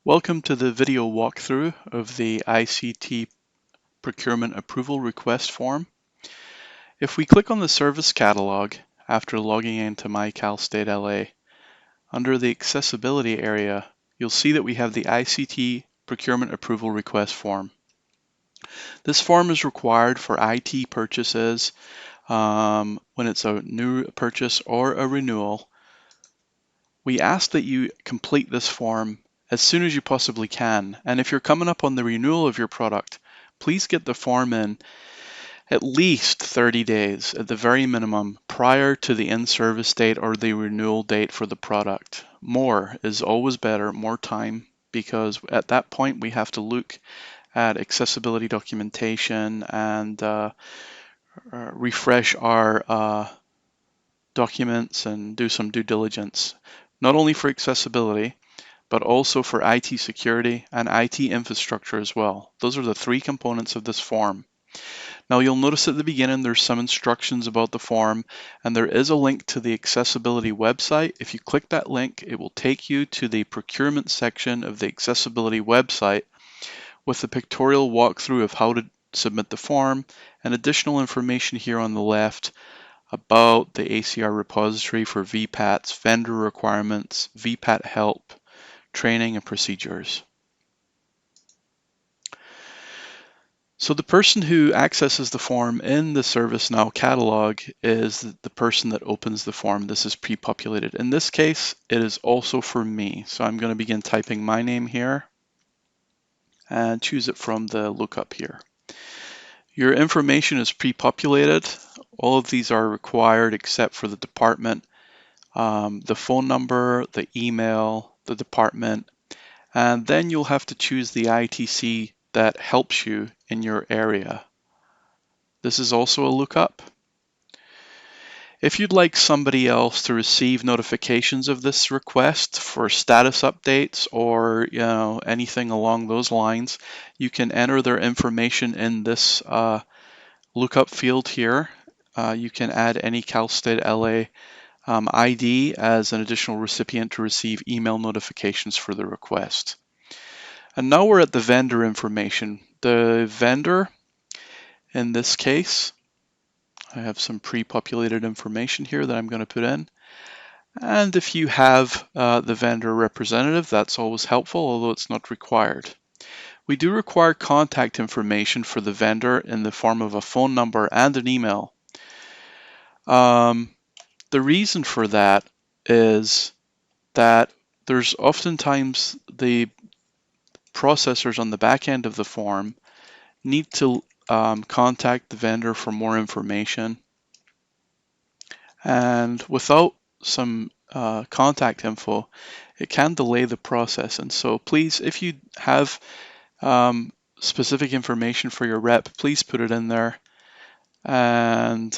Welcome to the video walkthrough of the ICT Procurement Approval Request form. If we click on the service catalog after logging into MyCalState LA, under the accessibility area, you'll see that we have the ICT Procurement Approval Request form. This form is required for IT purchases when it's a new purchase or a renewal. We ask that you complete this form as soon as you possibly can. And if you're coming up on the renewal of your product, please get the form in at least 30 days at the very minimum prior to the in-service date or the renewal date for the product. More is always better, more time, because at that point we have to look at accessibility documentation and refresh our documents and do some due diligence, not only for accessibility, but also for IT security and IT infrastructure as well. Those are the three components of this form. Now you'll notice at the beginning there's some instructions about the form, and there is a link to the accessibility website. If you click that link, it will take you to the procurement section of the accessibility website with the pictorial walkthrough of how to submit the form and additional information here on the left about the ACR repository for VPATs, vendor requirements, VPAT help, training and procedures. So the person who accesses the form in the ServiceNow catalog is the person that opens the form. This is pre-populated. In this case, it is also for me. So I'm going to begin typing my name here and choose it from the lookup here. Your information is pre-populated. All of these are required except for the department, the phone number, the email, the department, and then you'll have to choose the ITC that helps you in your area. This is also a lookup. If you'd like somebody else to receive notifications of this request for status updates or anything along those lines, you can enter their information in this lookup field here. You can add any CalState LA ID as an additional recipient to receive email notifications for the request. And now we're at the vendor information. The vendor, in this case, I have some pre-populated information here that I'm going to put in. And if you have the vendor representative, that's always helpful, although it's not required. We do require contact information for the vendor in the form of a phone number and an email. The reason for that is that there's oftentimes the processors on the back end of the form need to contact the vendor for more information. And without some contact info, it can delay the process. And so please, if you have specific information for your rep, please put it in there. And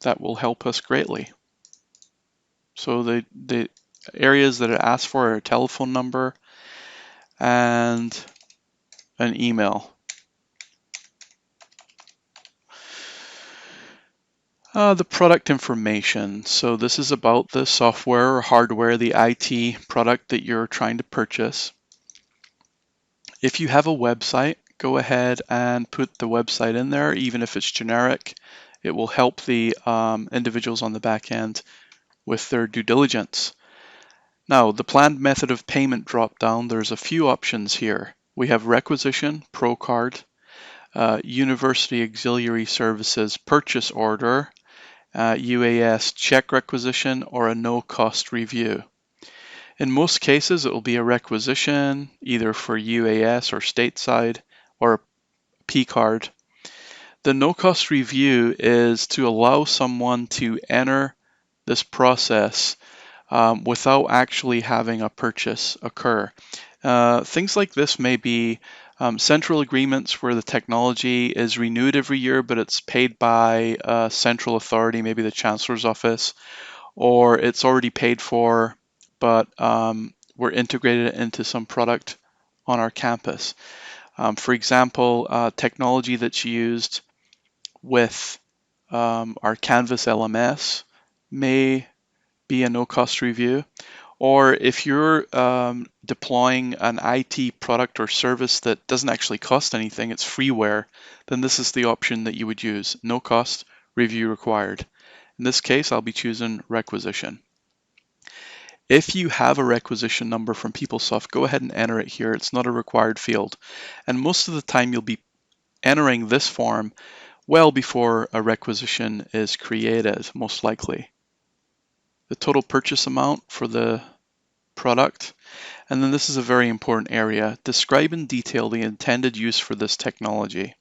that will help us greatly. So the areas that it asks for are a telephone number and an email. The product information. So this is about the software or hardware, the IT product that you're trying to purchase. If you have a website, go ahead and put the website in there, even if it's generic. It will help the individuals on the back end with their due diligence. Now, the planned method of payment drop down, there's a few options here. We have requisition, pro card, university auxiliary services purchase order, UAS check requisition, or a no cost review. In most cases, it will be a requisition, either for UAS or stateside, or a P card. The no cost review is to allow someone to enter this process without actually having a purchase occur. Things like this may be central agreements where the technology is renewed every year, but it's paid by a central authority, maybe the Chancellor's Office, or it's already paid for, but we're integrated into some product on our campus. For example, technology that's used with our Canvas LMS may be a no-cost review, Or if you're deploying an IT product or service that doesn't actually cost anything, it's freeware, then this is the option that you would use. No cost, review required. In this case, I'll be choosing requisition. If you have a requisition number from PeopleSoft, go ahead and enter it here. It's not a required field. And most of the time you'll be entering this form well before a requisition is created, most likely. The total purchase amount for the product. And then this is a very important area. Describe in detail the intended use for this technology.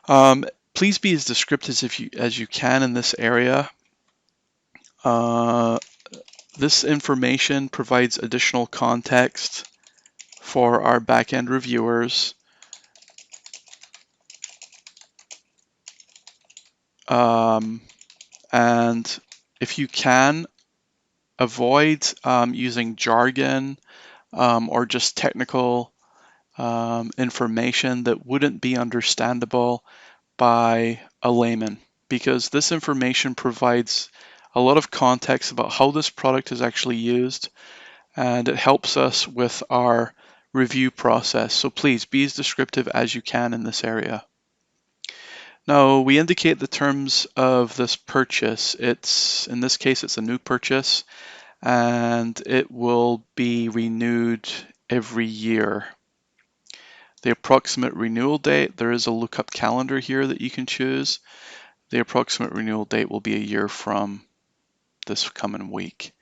Please be as descriptive as you can in this area. This information provides additional context for our backend reviewers. And if you can, avoid using jargon or just technical information that wouldn't be understandable by a layman, because this information provides a lot of context about how this product is actually used, and it helps us with our review process. So please be as descriptive as you can in this area. Now we indicate the terms of this purchase. In this case, it's a new purchase, and it will be renewed every year. The approximate renewal date, there is a lookup calendar here that you can choose. The approximate renewal date will be a year from this coming week.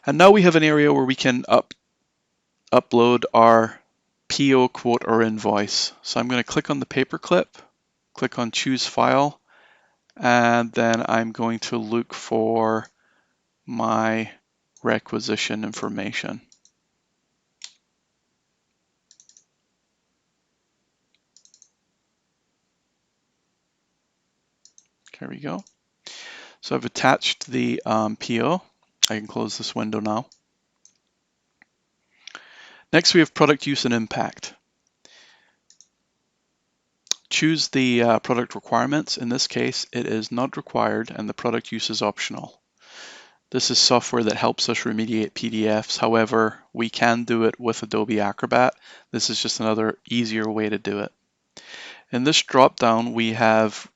And now we have an area where we can upload our PO, quote, or invoice. So I'm going to click on the paperclip, click on choose file, and then I'm going to look for my requisition information. There we go. So I've attached the PO. I can close this window now. Next, we have product use and impact. Choose the product requirements. In this case, it is not required and the product use is optional. This is software that helps us remediate PDFs. However, we can do it with Adobe Acrobat. This is just another easier way to do it. In this drop-down, we have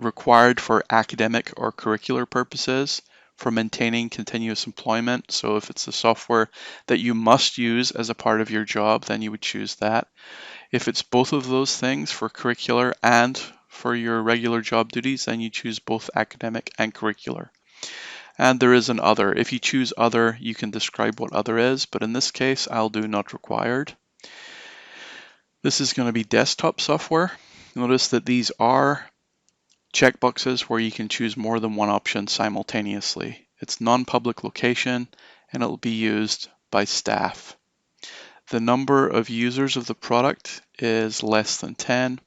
required for academic or curricular purposes, for maintaining continuous employment. So if it's the software that you must use as a part of your job, then you would choose that. If it's both of those things, for curricular and for your regular job duties, then you choose both academic and curricular. And there is an other. If you choose other, you can describe what other is, but in this case, I'll do not required. This is going to be desktop software. Notice that these are checkboxes where you can choose more than one option simultaneously. It's non-public location and it will be used by staff. The number of users of the product is less than 10.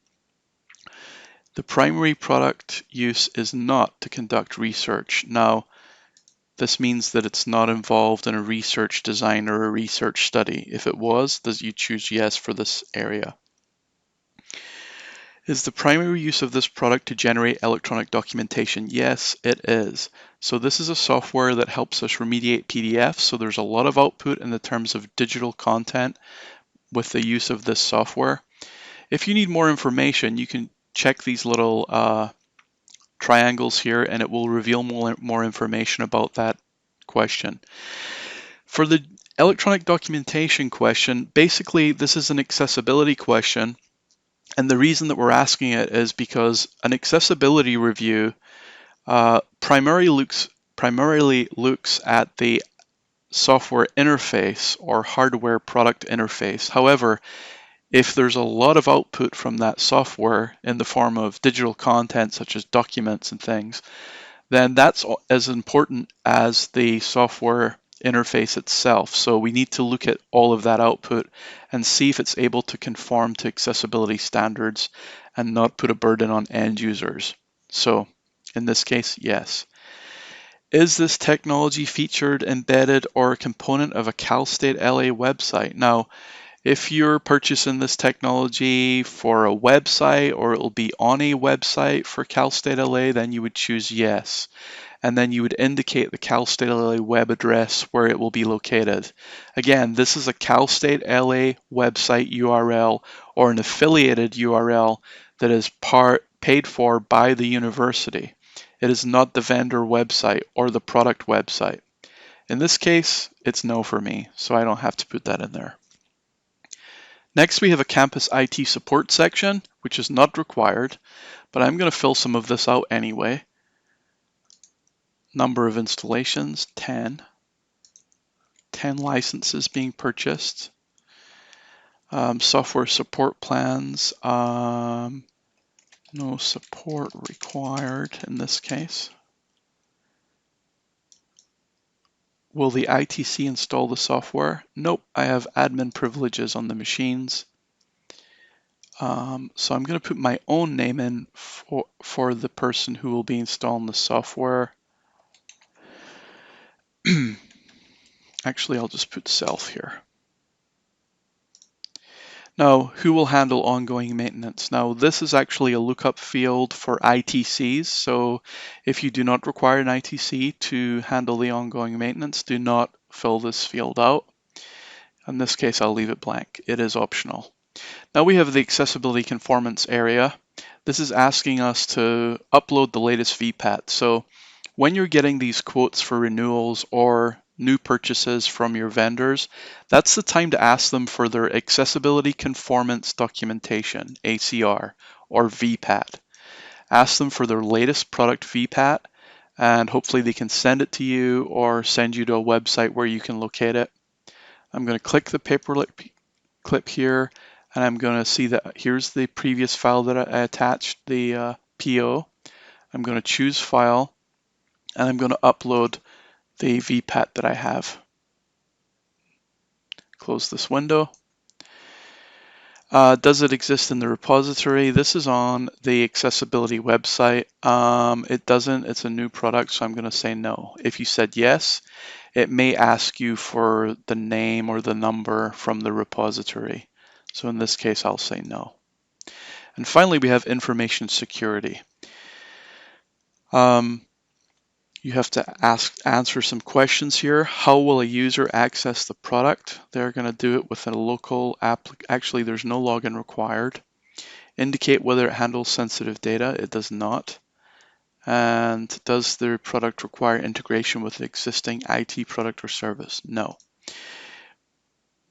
The primary product use is not to conduct research. Now, this means that it's not involved in a research design or a research study. If it was, you choose yes for this area. Is the primary use of this product to generate electronic documentation? Yes, it is. So this is a software that helps us remediate PDFs. So there's a lot of output in the terms of digital content with the use of this software. If you need more information, you can check these little triangles here and it will reveal more information about that question. For the electronic documentation question, basically this is an accessibility question. And the reason that we're asking it is because an accessibility review primarily looks at the software interface or hardware product interface. However, if there's a lot of output from that software in the form of digital content such as documents and things, then that's as important as the software interface itself. So we need to look at all of that output and see if it's able to conform to accessibility standards and not put a burden on end users. So in this case, yes. Is this technology featured, embedded, or a component of a Cal State LA website? Now, if you're purchasing this technology for a website or it will be on a website for Cal State LA, then you would choose yes. and then you would indicate the Cal State LA web address where it will be located. Again, this is a Cal State LA website URL or an affiliated URL that is paid for by the university. It is not the vendor website or the product website. In this case, it's no for me, so I don't have to put that in there. Next, we have a campus IT support section, which is not required, but I'm going to fill some of this out anyway. Number of installations, 10. 10 licenses being purchased. Software support plans, no support required in this case. Will the ITC install the software? Nope, I have admin privileges on the machines. So I'm going to put my own name in for the person who will be installing the software. Actually, I'll just put self here. Now, who will handle ongoing maintenance? Now, this is actually a lookup field for ITCs. So if you do not require an ITC to handle the ongoing maintenance, do not fill this field out. In this case, I'll leave it blank. It is optional. Now we have the accessibility conformance area. This is asking us to upload the latest VPAT. So when you're getting these quotes for renewals or new purchases from your vendors, that's the time to ask them for their accessibility conformance documentation, ACR, or VPAT. Ask them for their latest product VPAT, and hopefully they can send it to you or send you to a website where you can locate it. I'm going to click the paperclip clip here, and I'm going to see that here's the previous file that I attached, the PO. I'm going to choose file, and I'm going to upload the VPAT that I have. Close this window. Does it exist in the repository? This is on the accessibility website. It doesn't, it's a new product, so I'm going to say no. If you said yes, it may ask you for the name or the number from the repository. So in this case, I'll say no. And finally, we have information security. You have to answer some questions here. How will a user access the product? They're going to do it with a local app. Actually, there's no login required. Indicate whether it handles sensitive data. It does not. And does the product require integration with the existing IT product or service? No.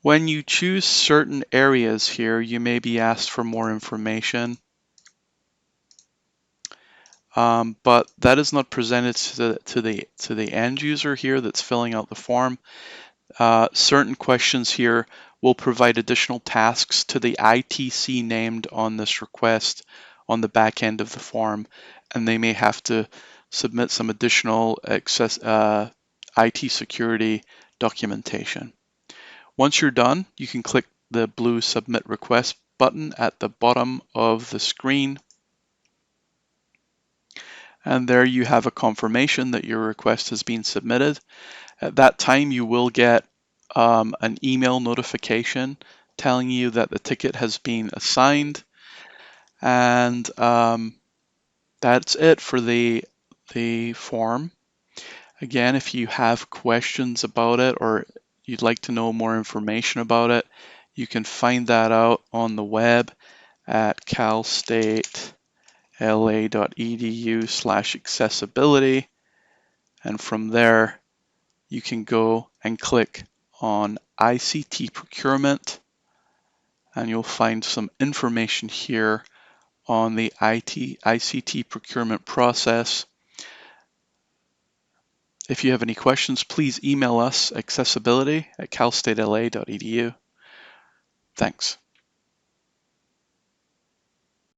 When you choose certain areas here, you may be asked for more information. But that is not presented to the end user here that's filling out the form. Certain questions here will provide additional tasks to the ITC named on this request on the back end of the form, and they may have to submit some additional IT security documentation. Once you're done, you can click the blue Submit Request button at the bottom of the screen. And there you have a confirmation that your request has been submitted. At that time, you will get an email notification telling you that the ticket has been assigned. And that's it for the form. Again, if you have questions about it or you'd like to know more information about it, you can find that out on the web at calstatela.edu/accessibility, and from there you can go and click on ICT procurement, and you'll find some information here on the ICT procurement process. If you have any questions, please email us accessibility@calstatela.edu. Thanks.